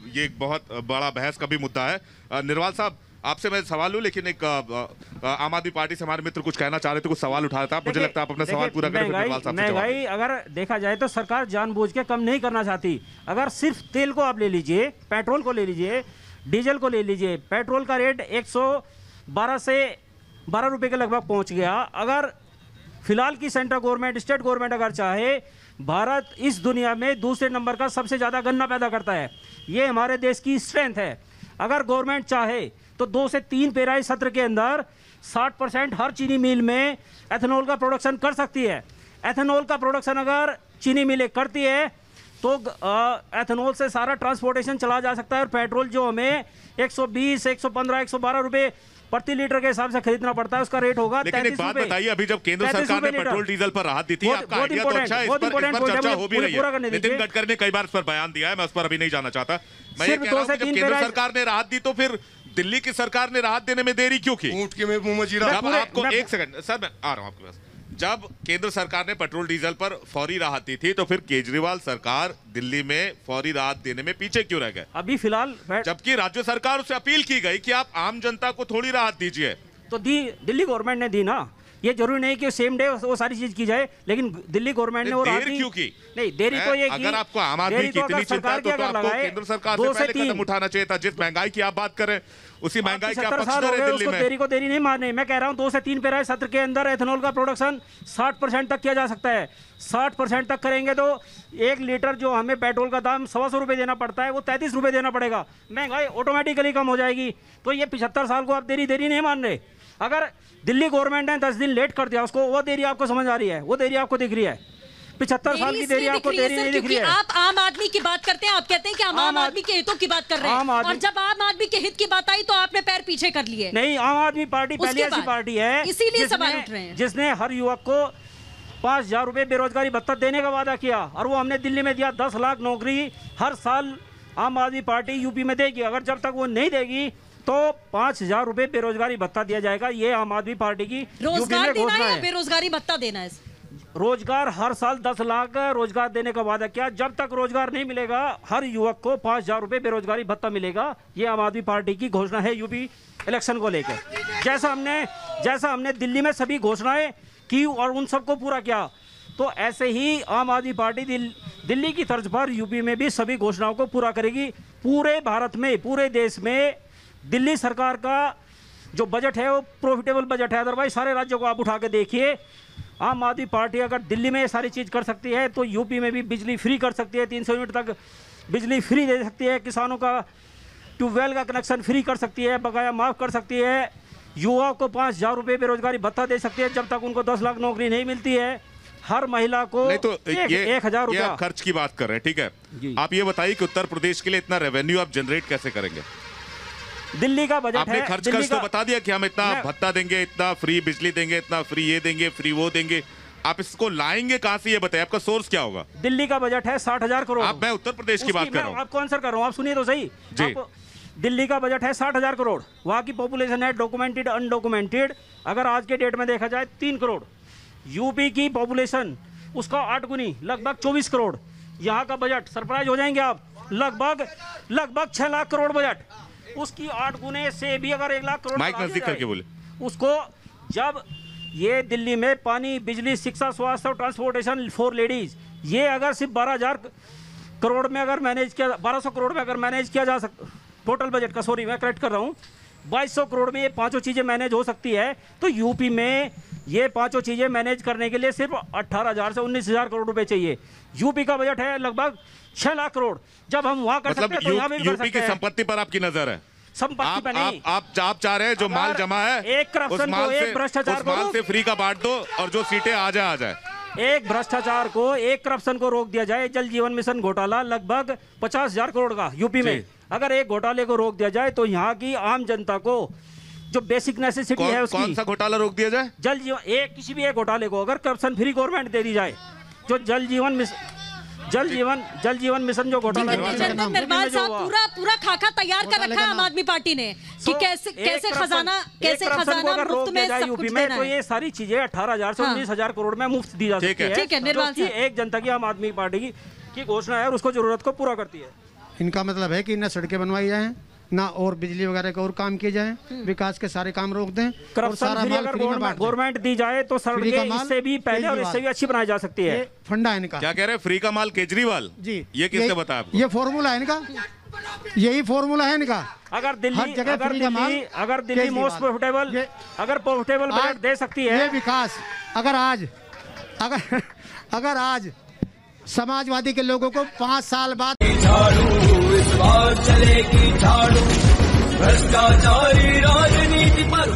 ये एक बहुत बड़ा बहस का भी मुद्दा है। निर्वाल साहब, आपसे मैं सवाल लूं, लेकिन एक आम आदमी पार्टी से हमारे मित्र कुछ कहना चाह रहे थे, कुछ सवाल उठाया था। मुझे लगता है आप अपना सवाल पूरा करें। महंगाई अगर देखा जाए तो सरकार जानबूझ के कम नहीं करना चाहती। अगर सिर्फ तेल को आप ले लीजिए, पेट्रोल को ले लीजिए, डीजल को ले लीजिए, पेट्रोल का रेट 112 से 12 रुपए के लगभग पहुंच गया। अगर फिलहाल की सेंट्रल गवर्नमेंट, स्टेट गवर्नमेंट अगर चाहे, भारत इस दुनिया में दूसरे नंबर का सबसे ज़्यादा गन्ना पैदा करता है। ये हमारे देश की स्ट्रेंथ है। अगर गवर्नमेंट चाहे तो 2 से 3 पेराई सत्र के अंदर 60% हर चीनी मिल में एथेनॉल का प्रोडक्शन कर सकती है। एथेनॉल का प्रोडक्शन अगर चीनी मिलें करती है तो एथेनॉल से सारा ट्रांसपोर्टेशन चला जा सकता है। और पेट्रोल जो हमें 120, 115, 112 रुपए प्रति लीटर के हिसाब से खरीदना पड़ता है, उसका रेट होगा 33 रुपए। लेकिन एक बात बताइए, अभी जब केंद्र सरकार ने पेट्रोल डीजल पर राहत दी थी, आपका आइडिया तो अच्छा है, इस पर चर्चा हो भी रही है। नितिन गडकरी ने कई बार इस पर बयान दिया है, मैं उस पर अभी नहीं जाना चाहता। मैं ये कह रहा हूं कि जब केंद्र सरकार ने राहत दी तो फिर दिल्ली की सरकार ने राहत देने में देरी क्यों की? ऊंट के मुंह में जीरा। आपको एक सेकंड सर, मैं आ रहा हूं आपके पास। जब केंद्र सरकार ने पेट्रोल डीजल पर फौरी राहत दी थी तो फिर केजरीवाल सरकार दिल्ली में फौरी राहत देने में पीछे क्यों रह गए? अभी फिलहाल जबकि राज्य सरकार से अपील की गई कि आप आम जनता को थोड़ी राहत दीजिए, तो दी, दिल्ली गवर्नमेंट ने दी ना। ये जरूरी नहीं कि सेम डे वो सारी चीज की जाए, लेकिन दिल्ली गवर्नमेंट ने वो देर क्यों की? नहीं, देरी तो ये अगर आपको आम आदमी की इतनी चिंता है तो आपको केंद्र सरकार से पहले कदम उठाना चाहिए था। जिस महंगाई की आप बात करें, उसी महंगाई की आप पक्षधर हैं दिल्ली में। देरी को देरी नहीं मारने। मैं कह रहा हूं 2 से 3 पेराई सत्र के अंदर एथेनॉल का प्रोडक्शन 60% तक किया जा सकता है। 60% तक करेंगे तो 1 लीटर जो हमें पेट्रोल का दाम 125 रुपए देना पड़ता है, वो 33 रुपए देना पड़ेगा। महंगाई ऑटोमेटिकली कम हो जाएगी। तो ये 75 साल को आप देरी नहीं मान रहे। अगर दिल्ली गवर्नमेंट ने 10 दिन लेट कर दिया उसको, वो देरी आपको समझ आ रही है, वो देरी आपको दिख रही है। 75 साल की देरी आपको देरी नहीं दिख रही है। आप आम आदमी की बात करते हैं, आप कहते हैं कि हम आम आदमी के हितों की बात कर रहे हैं, और जब आम आदमी के हित की बात आई तो आपने पैर पीछे कर लिए। नहीं, आम आदमी पार्टी पहली ऐसी पार्टी है, इसीलिए सवाल उठ रहे हैं, जिसने हर युवक को 5,000 रुपए बेरोजगारी भत्ता देने का वादा किया, और वो हमने दिल्ली में दिया। 10 लाख नौकरी हर साल आम आदमी पार्टी यूपी में देगी। अगर जब तक वो नहीं देगी तो 5,000 रुपए बेरोजगारी भत्ता दिया जाएगा। ये आम आदमी पार्टी की रोजगार देना है या बेरोजगारी भत्ता देना है? रोजगार हर साल 10 लाख रोजगार देने का वादा किया। जब तक रोजगार नहीं मिलेगा हर युवक को 5,000 रुपए बेरोजगारी भत्ता मिलेगा। ये आम आदमी पार्टी की घोषणा है यूपी इलेक्शन को लेकर। जैसा हमने दिल्ली में सभी घोषणाएं की और उन सबको पूरा किया, तो ऐसे ही आम आदमी पार्टी दिल्ली की तर्ज पर यूपी में भी सभी घोषणाओं को पूरा करेगी। पूरे भारत में, पूरे देश में दिल्ली सरकार का जो बजट है वो प्रॉफिटेबल बजट है। अदरवाइज सारे राज्यों को आप उठा के देखिए, आम आदमी पार्टी अगर दिल्ली में ये सारी चीज़ कर सकती है तो यूपी में भी बिजली फ्री कर सकती है। 300 यूनिट तक बिजली फ्री दे सकती है। किसानों का ट्यूबवेल का कनेक्शन फ्री कर सकती है, बकाया माफ़ कर सकती है। युवाओं को 5,000 रुपये बेरोजगारी भत्ता दे सकती है जब तक उनको 10 लाख नौकरी नहीं मिलती है। हर महिला को नहीं तो 1,000 रुपया। आप खर्च की बात कर रहे हैं, ठीक है। आप ये बताइए कि उत्तर प्रदेश के लिए इतना रेवेन्यू आप जनरेट कैसे करेंगे? दिल्ली का बजट आपने है, खर्च तो बता दिया कि हम इतना भत्ता देंगे, इतना फ्री बिजली देंगे, इतना फ्री ये देंगे, फ्री वो देंगे। आप इसको लाएंगे कहां से, ये बताइए, आपका सोर्स क्या होगा? दिल्ली का बजट है 60,000 करोड़। मैं उत्तर प्रदेश की बात कर रहा हूं। आपको आंसर कर रहा हूं, आप सुनिए तो सही जी। दिल्ली का बजट है 60,000 करोड़। वहां की पॉपुलेशन है डॉक्यूमेंटेड, अनडॉक्यूमेंटेड अगर आज के डेट में देखा जाए 3 करोड़। यूपी की पॉपुलेशन उसका 8 गुनी, लगभग 24 करोड़। यहाँ का बजट, सरप्राइज हो जाएंगे आप, लगभग 6 लाख करोड़ बजट। उसकी 8 गुने से भी अगर 1 लाख करोड़ माइक नजदीक करके बोले उसको, जब ये दिल्ली में पानी, बिजली, शिक्षा, स्वास्थ्य और ट्रांसपोर्टेशन फॉर लेडीज, ये अगर सिर्फ 12,000 करोड़ में अगर मैनेज किया, 1200 करोड़ में अगर मैनेज किया जा सकता, टोटल बजट का, सॉरी मैं करेक्ट कर रहा हूँ, 2200 करोड़ में ये 5 चीजें मैनेज हो सकती है। तो यूपी में ये 5 चीजें मैनेज करने के लिए सिर्फ 18,000 से 19,000 करोड़ रुपए चाहिए। यूपी का बजट है लगभग 6 लाख करोड़। जब हम वहां कर सकते हैं तो यहाँ भी कर सकते हैं। यूपी की संपत्ति पर आपकी नजर है? संपत्ति पर नहीं। आप चाह रहे हैं जो माल जमा है, एक करप्शन को, एक भ्रष्टाचार को, माल से फ्री का बांट दो और जो सीटें आ जाए। एक भ्रष्टाचार को, एक करप्शन को रोक दिया जाए। जल जीवन मिशन घोटाला लगभग 50,000 करोड़ का यूपी में, अगर एक घोटाले को रोक दिया जाए तो यहाँ की आम जनता को जो बेसिक नेसेसिटी है उसकी। कौन सा घोटाला रोक दिया जाए? जल जीवन, किसी भी एक घोटाले को अगर करप्शन फ्री गवर्नमेंट दे दी जाए, जो जल जीवन मिशन जो घोटाला निर्मल साहब पूरा खाका तैयार कर रखा है आम आदमी पार्टी ने कि कैसे खजाना मुफ्त में यूपी में। तो ये सारी चीजें 18,000 से 19,000 करोड़ में मुफ्त दी जा सकती है। ठीक है, निर्मल एक जनता की आम आदमी पार्टी की घोषणा है और उसको जरूरत को पूरा करती है। इनका मतलब है कि न सड़कें बनवाई जाएं, ना और बिजली वगैरह का और काम किए जाएं, विकास के सारे काम रोक दें। करप्शन फ्री अगर गवर्नमेंट दी जाए तो सड़कें इससे भी पहले और इससे भी अच्छी बनाई जा सकती है। फंडा है इनका। क्या कह रहे हैं? फ्री का माल केजरीवाल जी, ये किसने बताया आपको? ये फॉर्मूला है इनका, यही फॉर्मूला है इनका। अगर दिल्ली मोस्ट प्रॉफिटेबल बजट दे सकती है, ये विकास अगर आज समाजवादी के लोगों को 5 साल बाद इस बार चलेगी झाड़ू, भ्रष्टाचारी राजनीति पर